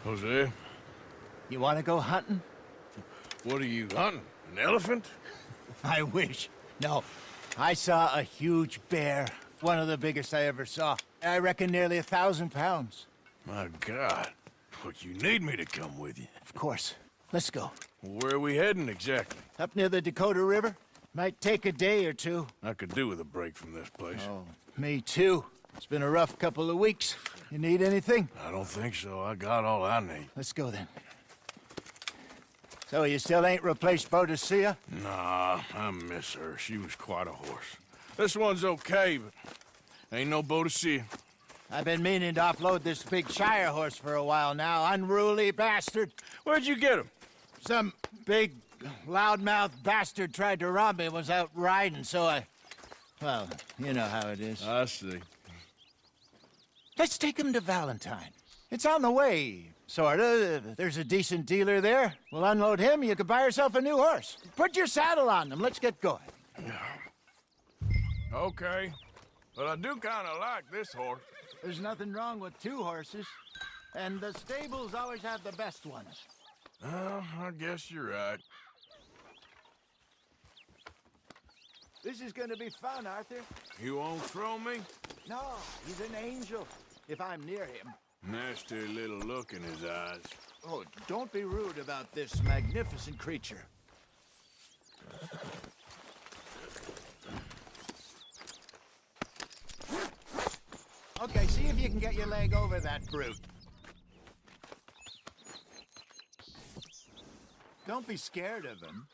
Jose, You want to go hunting? what are you hunting? An elephant? I wish. No. I saw a huge bear. One of the biggest I ever saw. I reckon nearly 1,000 pounds. My God. What, you need me to come with you? Of course. Let's go. Where are we heading exactly? Up near the Dakota River. Might take a day or two. I could do with a break from this place. Oh, me too. It's been a rough couple of weeks. You need anything? I don't think so. I got all I need. Let's go then. So you still ain't replaced Boadicea? Nah, I miss her. She was quite a horse. This one's okay, but ain't no Boadicea. I've been meaning to offload this big Shire horse for a while now. Unruly bastard. Where'd you get him? Some big, loudmouth bastard tried to rob me and was out riding, so I... Well, you know how it is. I see. Let's take him to Valentine. It's on the way, sorta. There's a decent dealer there. We'll unload him, you could buy yourself a new horse. Put your saddle on him, let's get going. Okay. But I do kind of like this horse. There's nothing wrong with two horses. And the stables always have the best ones. Well, I guess you're right. This is gonna be fun, Arthur. You won't throw me? No, he's an angel, if I'm near him. Nasty little look in his eyes. Oh, don't be rude about this magnificent creature. Okay, see if you can get your leg over that brute. Don't be scared of him.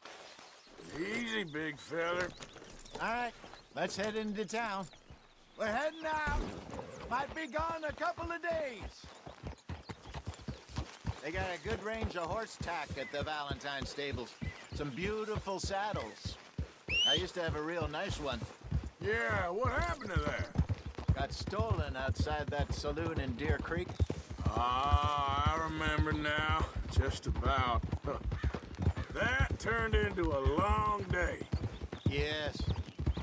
Easy, big feller. All right, let's head into town. We're heading out. Might be gone a couple of days. They got a good range of horse tack at the Valentine stables. Some beautiful saddles. I used to have a real nice one. Yeah, what happened to that? Got stolen outside that saloon in Deer Creek. Ah, I remember now. Just about. That turned into a long day. Yes.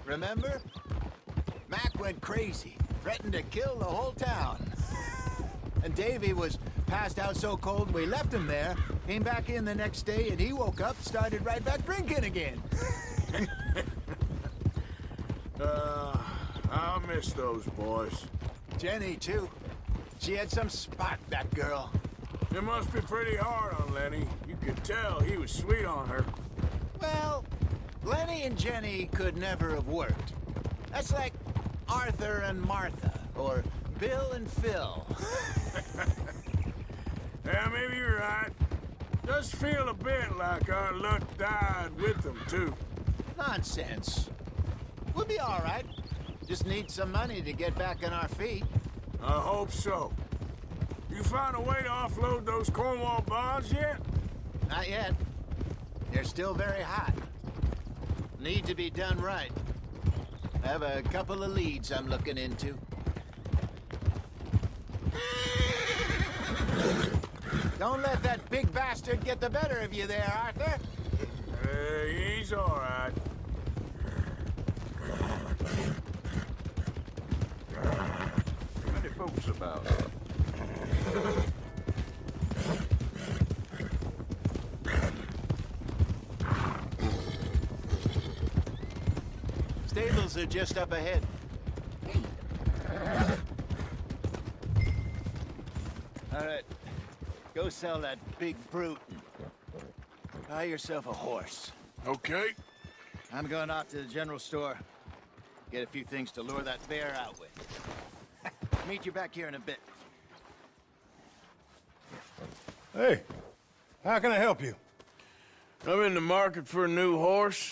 Remember? Mac went crazy, threatened to kill the whole town. And Davy was passed out so cold we left him there, came back in the next day, and he woke up, started right back drinking again. I miss those boys. Jenny, too. She had some spot, that girl. It must be pretty hard on Lenny. You could tell he was sweet on her. Well, Lenny and Jenny could never have worked. That's like Arthur and Martha, or Bill and Phil. Yeah, maybe you're right. Does feel a bit like our luck died with them, too. Nonsense. We'll be all right. Just need some money to get back on our feet. I hope so. You found a way to offload those Cornwall bonds yet? Not yet. They're still very hot. Need to be done right. I have a couple of leads I'm looking into. Don't let that big bastard get the better of you there, Arthur. He's all right. Many folks about. Stables are just up ahead. All right. Go sell that big brute and buy yourself a horse. Okay. I'm going off to the general store. Get a few things to lure that bear out with. Meet you back here in a bit. Hey, how can I help you? I'm in the market for a new horse.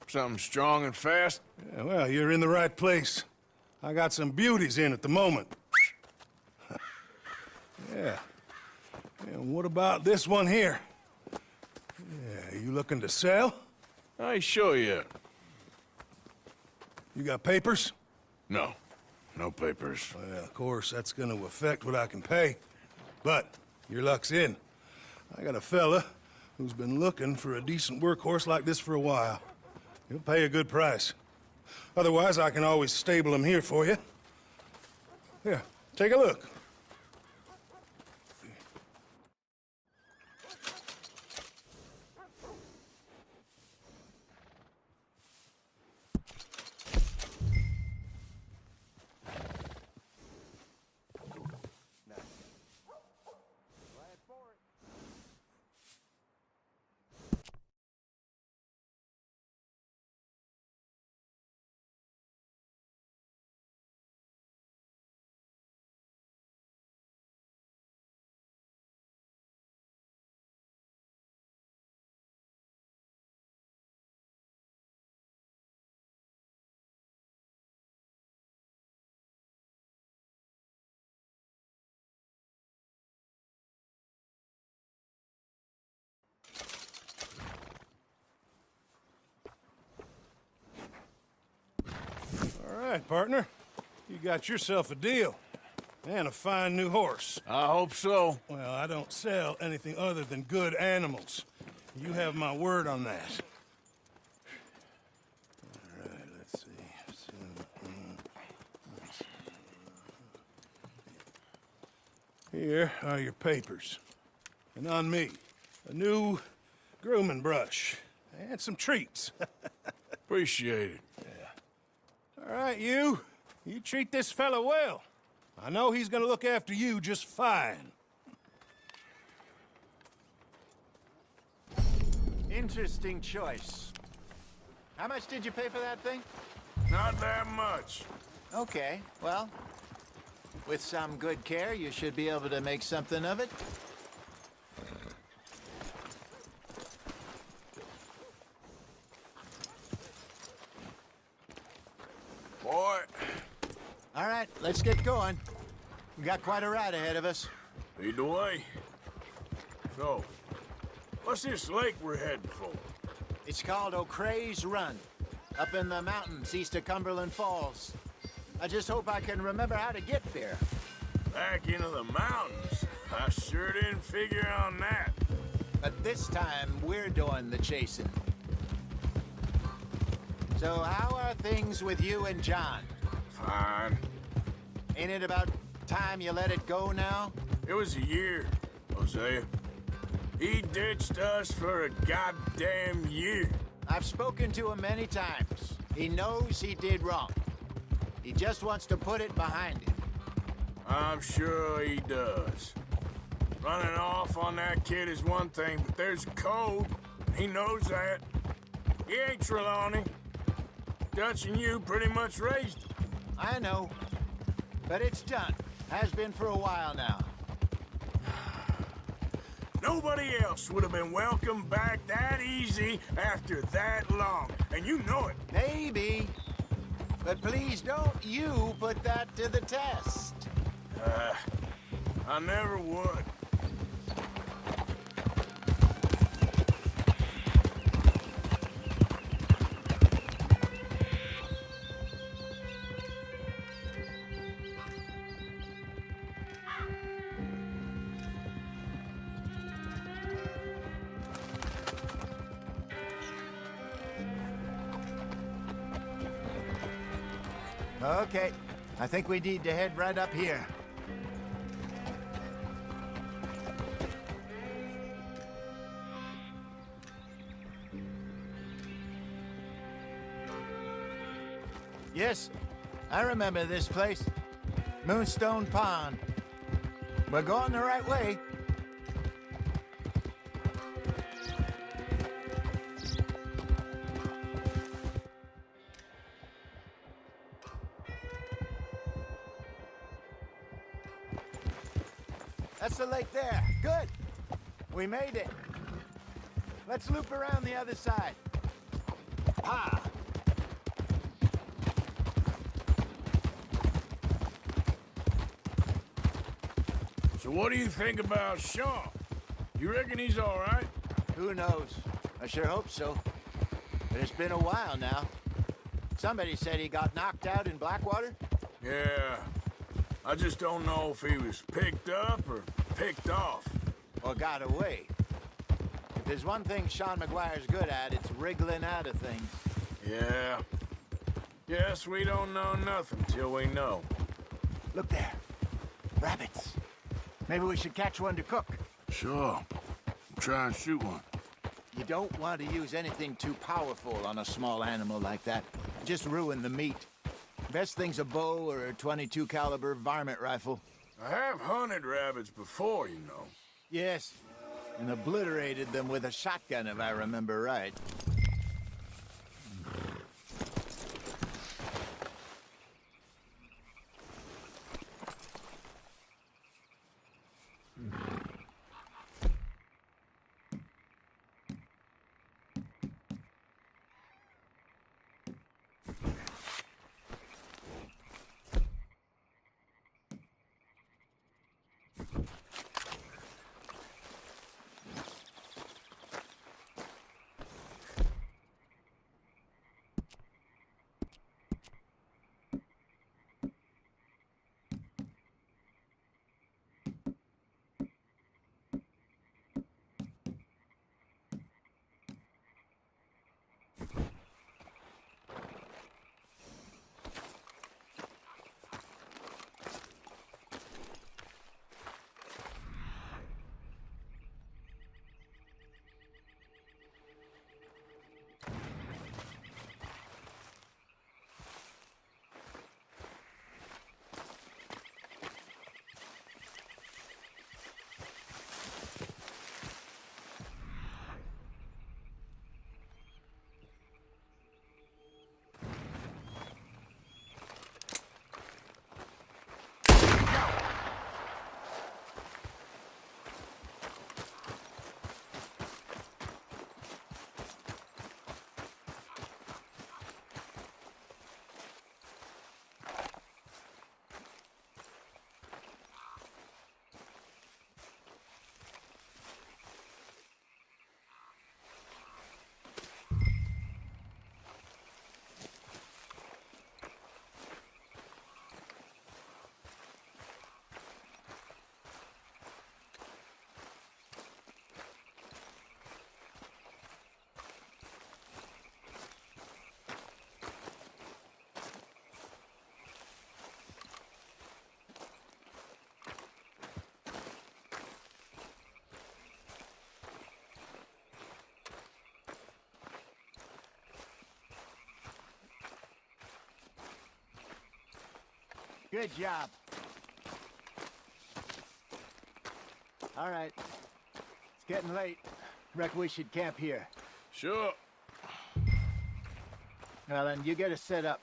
Something strong and fast. Yeah, well, you're in the right place. I got some beauties in at the moment. Yeah. And what about this one here? Yeah, you looking to sell? I ain't sure yet. You got papers? No. No papers. Well, of course, that's gonna affect what I can pay. But your luck's in. I got a fella who's been looking for a decent workhorse like this for a while. He'll pay a good price. Otherwise, I can always stable him here for you. Here, take a look. right, partner. You got yourself a deal. And a fine new horse. I hope so. Well, I don't sell anything other than good animals. You have my word on that. All right, let's see. Here are your papers. And on me, a new grooming brush. And some treats. Appreciate it. All right, you. You treat this fella well. I know he's gonna look after you just fine. Interesting choice. How much did you pay for that thing? Not that much. Okay, well, with some good care, you should be able to make something of it. Boy, All right, let's get going. We got quite a ride ahead of us. lead the way. So, what's this lake we're heading for? It's called O'Creagh's Run, up in the mountains east of Cumberland Falls. I just hope I can remember how to get there. Back into the mountains. I sure didn't figure on that. But this time, we're doing the chasing. So how are things with you and John? Fine. Ain't it about time you let it go now? It was a year, Hosea. He ditched us for a goddamn year. I've spoken to him many times. He knows he did wrong. He just wants to put it behind him. I'm sure he does. Running off on that kid is one thing, but there's a code. He knows that. He ain't Trelawney. Dutch and you pretty much raised him. I know. But it's done. Has been for a while now. Nobody else would have been welcomed back that easy after that long, and you know it. Maybe. But please don't you put that to the test. I never would. Okay. I think we need to head right up here. Yes, I remember this place. Moonstone Pond. We're going the right way. That's the lake there. Good. We made it. Let's loop around the other side. Ha! So what do you think about Sean? You reckon he's all right? Who knows? I sure hope so. But it's been a while now. Somebody said he got knocked out in Blackwater. Yeah. I just don't know if he was picked up or picked off. Or got away. If there's one thing Sean McGuire's good at, it's wriggling out of things. Yeah. Guess we don't know nothing till we know. Look there. Rabbits. Maybe we should catch one to cook. Sure. Try and shoot one. You don't want to use anything too powerful on a small animal like that. Just ruin the meat. Best thing's a bow or a .22 caliber varmint rifle. I have hunted rabbits before, you know. Yes, and obliterated them with a shotgun if I remember right. Good job. All right. It's getting late. Reckon we should camp here. Sure. Well, then, you get us set up.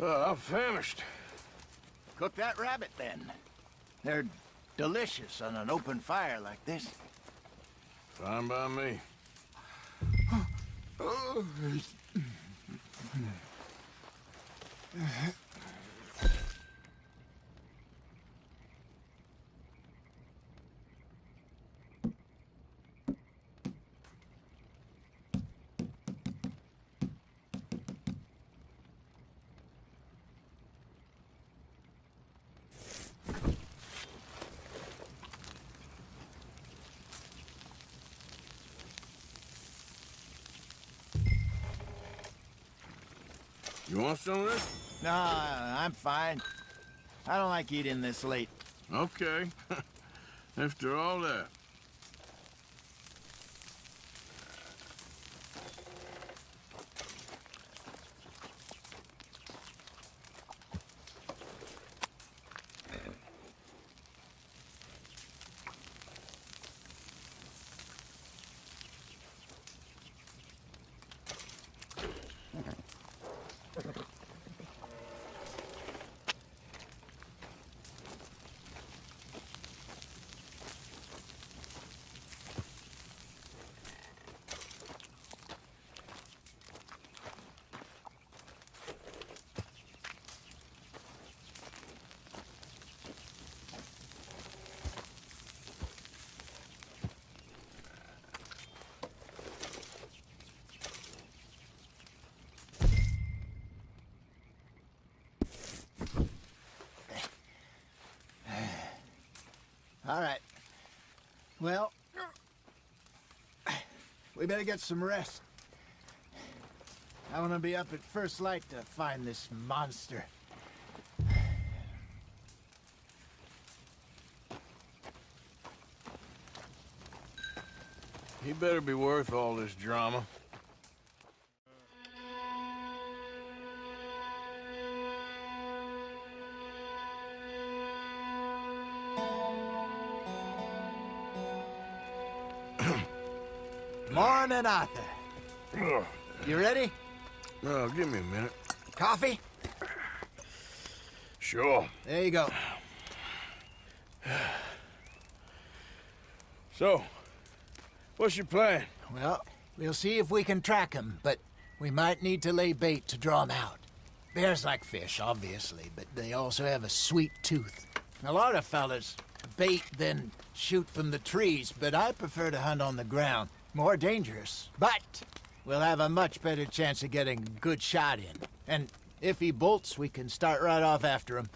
I'm famished. Cook that rabbit, then. They're delicious on an open fire like this. Fine by me. You want some of this? No, I'm fine. I don't like eating this late. Okay. After all that. All right. Well, we better get some rest. I want to be up at first light to find this monster. He better be worth all this drama. Morning, Arthur. You ready? No, give me a minute. Coffee? Sure. There you go. So, what's your plan? Well, we'll see if we can track him, but we might need to lay bait to draw him out. Bears like fish, obviously, but they also have a sweet tooth. A lot of fellas bait, then shoot from the trees, but I prefer to hunt on the ground. More dangerous, but we'll have a much better chance of getting a good shot in. And if he bolts, we can start right off after him.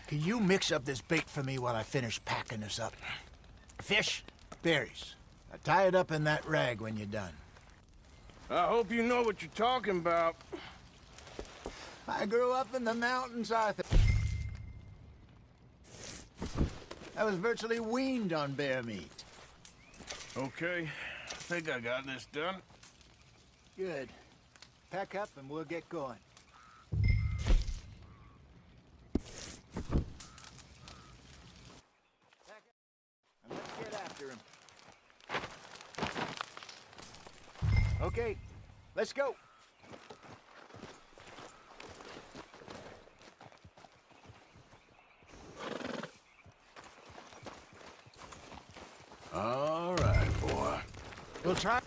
Can you mix up this bait for me while I finish packing this up? Fish, berries. Tie it up in that rag when you're done. I hope you know what you're talking about. I grew up in the mountains, Arthur. I was virtually weaned on bear meat. Okay, I think I got this done. Good. Pack up and we'll get going. Pack up and let's get after him. Okay, let's go. All right, boy. We'll try.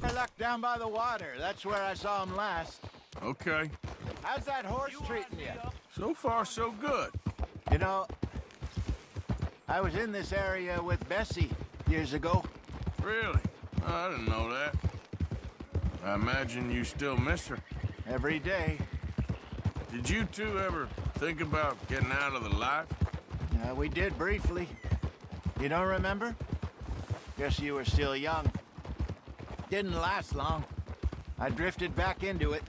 I luck down by the water. That's where I saw him last. Okay. How's that horse treating you? So far, so good. You know, I was in this area with Bessie years ago. Really? Oh, I didn't know that. I imagine you still miss her. Every day. Did you two ever think about getting out of the life? We did briefly. You don't remember? Guess you were still young. Didn't last long. I drifted back into it.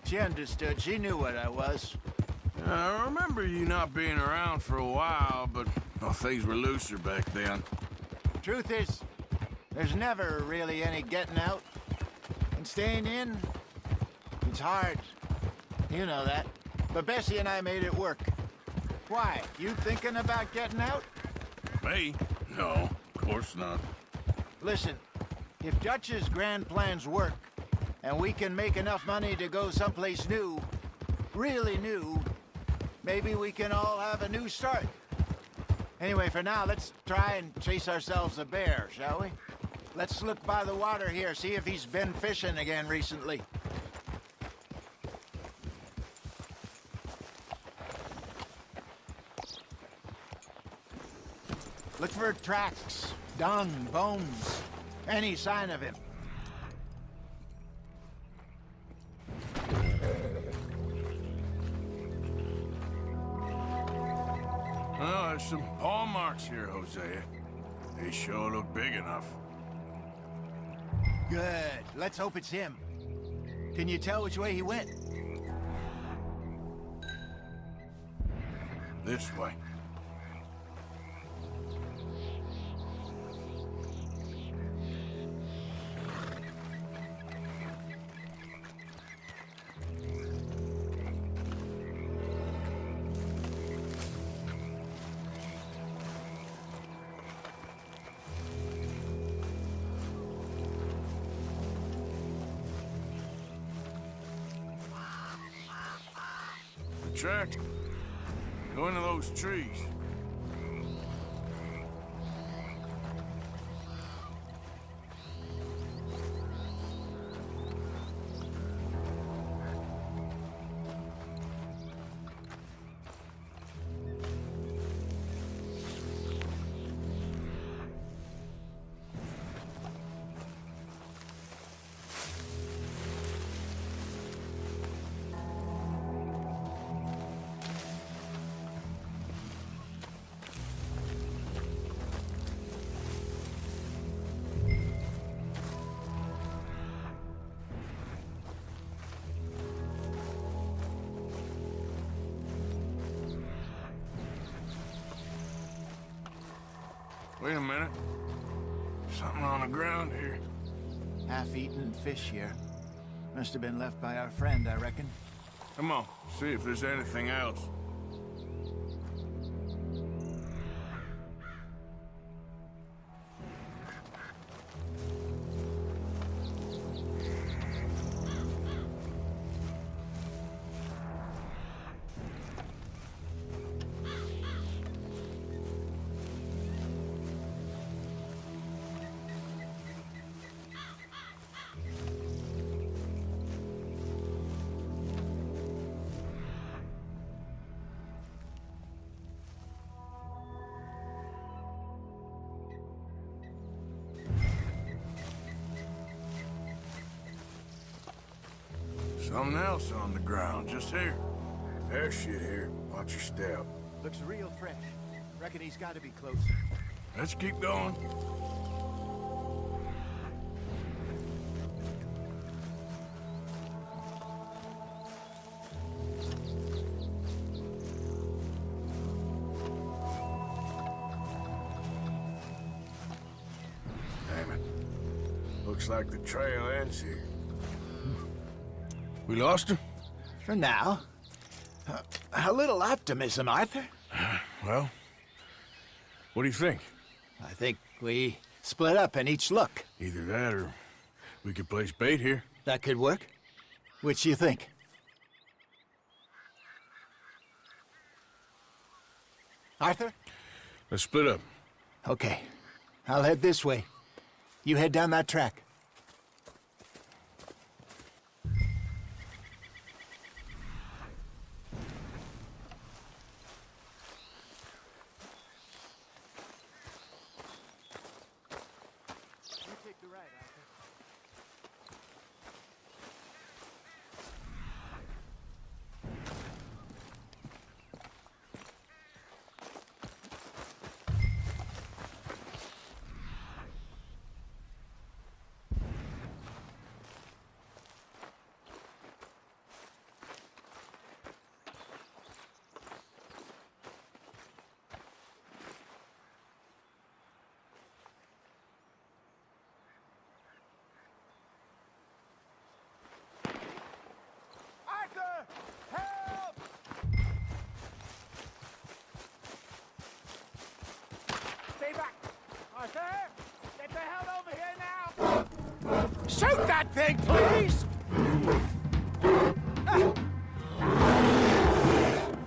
She understood. She knew what I was. I remember you not being around for a while, but well, things were looser back then. Truth is, there's never really any getting out. And staying in, it's hard. You know that. But Bessie and I made it work. Why? You thinking about getting out? Me? No, of course not. Listen, if Dutch's grand plans work, and we can make enough money to go someplace new, really new, maybe we can all have a new start. Anyway, for now, let's try and chase ourselves a bear, shall we? Let's look by the water here, see if he's been fishing again recently. Look for tracks, dung, bones, any sign of him. Well, there's some paw marks here, Hosea. They sure look big enough. Good. Let's hope it's him. Can you tell which way he went? This way. Track. Go into those trees. Wait a minute. Something on the ground here. Half-eaten fish here. Must have been left by our friend, I reckon. Come on, see if there's anything else. Something else on the ground, just here. There's shit here. Watch your step. Looks real fresh. Reckon he's got to be close. Let's keep going. Damn it. Looks like the trail ends here. We lost him? For now. A little optimism, Arthur. Well, what do you think? I think we split up and each look. Either that or we could place bait here. That could work. Which you think? Arthur? Let's split up. Okay. I'll head this way. You head down that track. You take the right, Arthur. Shoot that thing, please!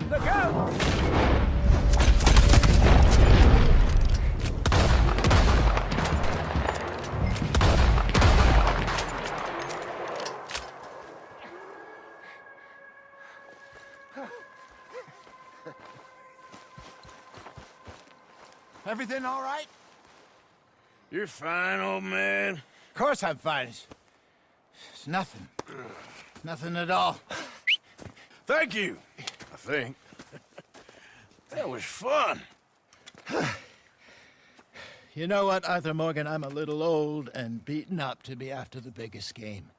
Look out! Everything all right? You're fine, old man. Of course I'm fine. It's nothing. Nothing at all. Thank you, I think. That was fun. You know what, Arthur Morgan? I'm a little old and beaten up to be after the biggest game.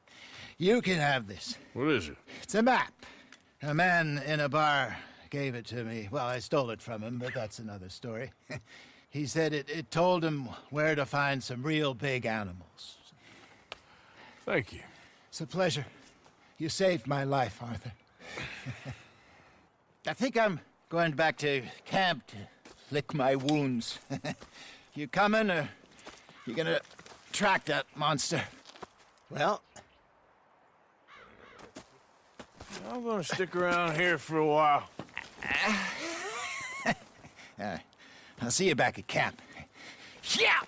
You can have this. What is it? It's a map. A man in a bar gave it to me. Well, I stole it from him, but that's another story. He said it told him where to find some real big animals. Thank you. It's a pleasure. You saved my life, Arthur. I think I'm going back to camp to lick my wounds. You coming, or you gonna track that monster? Well, I'm gonna stick around here for a while. I'll see you back at camp. Yeah!